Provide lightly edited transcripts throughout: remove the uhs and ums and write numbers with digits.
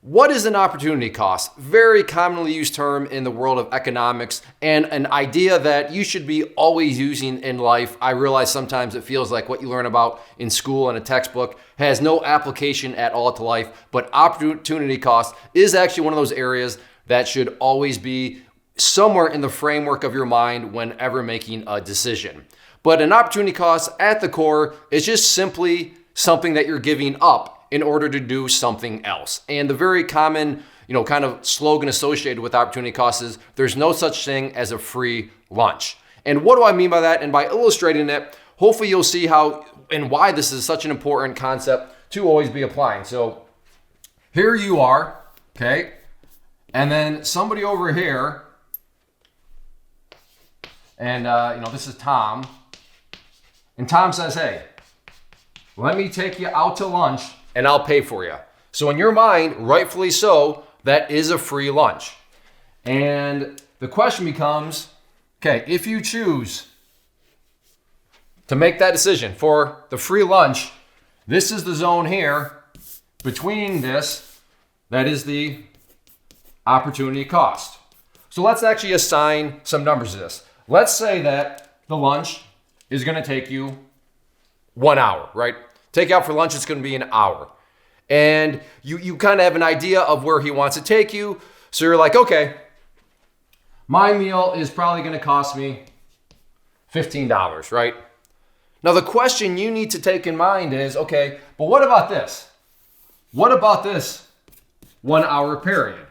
What is an opportunity cost? Very commonly used term in the world of economics, and an idea that you should be always using in life. I realize sometimes it feels like what you learn about in school and a textbook has no application at all to life, but opportunity cost is actually one of those areas that should always be somewhere in the framework of your mind whenever making a decision. But an opportunity cost at the core is just simply something that you're giving up in order to do something else. And the very common, kind of slogan associated with opportunity costs is there's no such thing as a free lunch. And what do I mean by that? And by illustrating it, hopefully you'll see how and why this is such an important concept to always be applying. So here you are, okay? And then somebody over here, and this is Tom, and Tom says, hey, let me take you out to lunch and I'll pay for you. So in your mind, rightfully so, that is a free lunch. And the question becomes, okay, if you choose to make that decision for the free lunch, this is the zone here between this, that is the opportunity cost. So let's actually assign some numbers to this. Let's say that the lunch is going to take you 1 hour, right? Take out for lunch, it's going to be an hour. And you kind of have an idea of where he wants to take you. So you're like, okay, my meal is probably going to cost me $15, right? Now the question you need to take in mind is, okay, but what about this? What about this 1 hour period?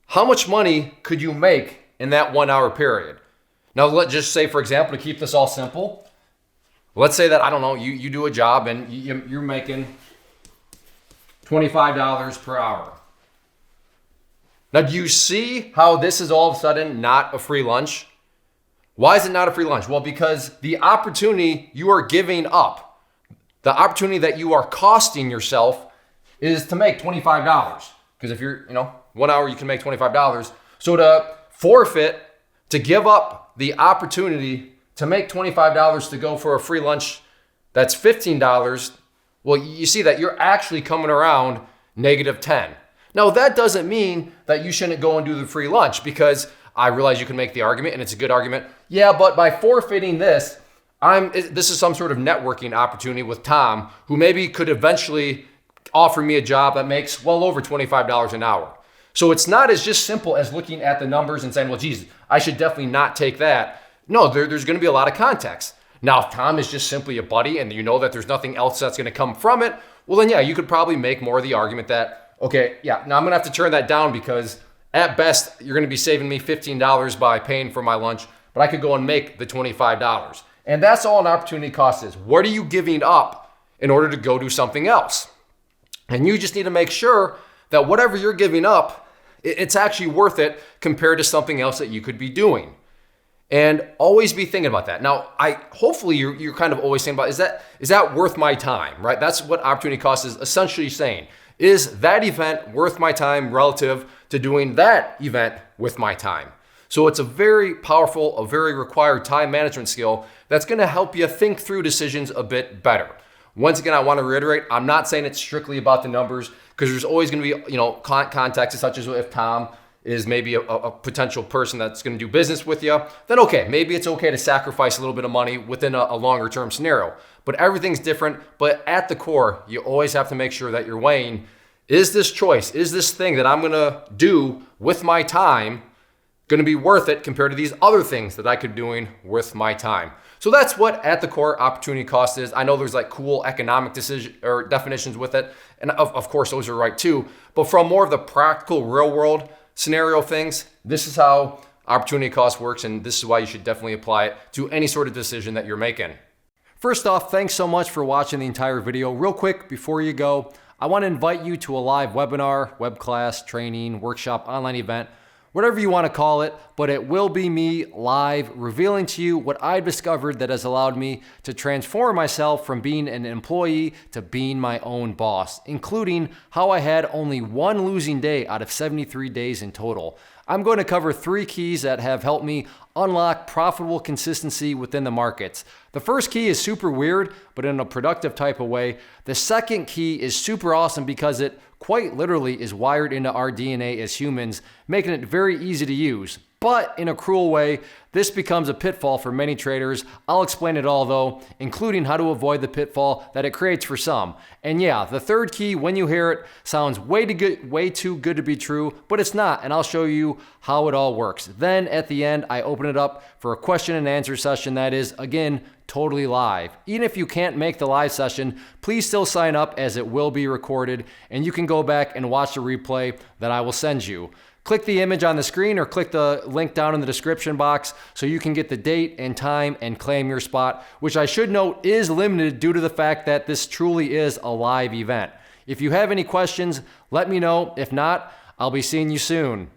How much money could you make in that 1 hour period? Now let's just say, for example, to keep this all simple, let's say that, I don't know, you do a job and you're making $25 per hour. Now, do you see how this is all of a sudden not a free lunch? Why is it not a free lunch? Well, because the opportunity you are giving up, the opportunity that you are costing yourself is to make $25. Because if you're, 1 hour, you can make $25. So to forfeit, to give up the opportunity to make $25 to go for a free lunch that's $15, well, you see that you're actually coming around -10. Now, that doesn't mean that you shouldn't go and do the free lunch, because I realize you can make the argument, and it's a good argument. Yeah, but by forfeiting this, this is some sort of networking opportunity with Tom, who maybe could eventually offer me a job that makes well over $25 an hour. So it's not as just simple as looking at the numbers and saying, well, geez, I should definitely not take that. No, there's going to be a lot of context. Now, if Tom is just simply a buddy and you know that there's nothing else that's going to come from it, well, then, yeah, you could probably make more of the argument that, okay, yeah, now I'm going to have to turn that down because at best, you're going to be saving me $15 by paying for my lunch, but I could go and make the $25. And that's all an opportunity cost is. What are you giving up in order to go do something else? And you just need to make sure that whatever you're giving up, it's actually worth it compared to something else that you could be doing. And always be thinking about that. Now, hopefully you're kind of always thinking about, is that worth my time, right? That's what opportunity cost is essentially saying. Is that event worth my time relative to doing that event with my time? So it's a very powerful, a very required time management skill that's going to help you think through decisions a bit better. Once again, I want to reiterate, I'm not saying it's strictly about the numbers, because there's always going to be, context, such as if Tom is maybe a potential person that's going to do business with you, then okay, maybe it's okay to sacrifice a little bit of money within a longer term scenario. But everything's different. But at the core, you always have to make sure that you're weighing, is this choice, is this thing that I'm going to do with my time going to be worth it compared to these other things that I could be doing with my time? So that's what at the core opportunity cost is. I know there's like cool economic decision or definitions with it. And of course, those are right too. But from more of the practical real world scenario things, this is how opportunity cost works, and this is why you should definitely apply it to any sort of decision that you're making. First off, thanks so much for watching the entire video. Real quick, before you go, I want to invite you to a live webinar, web class, training, workshop, online event, whatever you want to call it, but it will be me live revealing to you what I've discovered that has allowed me to transform myself from being an employee to being my own boss, including how I had only one losing day out of 73 days in total. I'm going to cover 3 keys that have helped me unlock profitable consistency within the markets. The first key is super weird, but in a productive type of way. The second key is super awesome because it quite literally is wired into our DNA as humans, making it very easy to use. But in a cruel way, this becomes a pitfall for many traders. I'll explain it all though, including how to avoid the pitfall that it creates for some. And yeah, the third key, when you hear it, sounds way too good to be true, but it's not, and I'll show you how it all works. Then at the end, I open it up for a question and answer session that is, again, totally live. Even if you can't make the live session, please still sign up as it will be recorded, and you can go back and watch the replay that I will send you. Click the image on the screen or click the link down in the description box so you can get the date and time and claim your spot, which I should note is limited due to the fact that this truly is a live event. If you have any questions, let me know. If not, I'll be seeing you soon.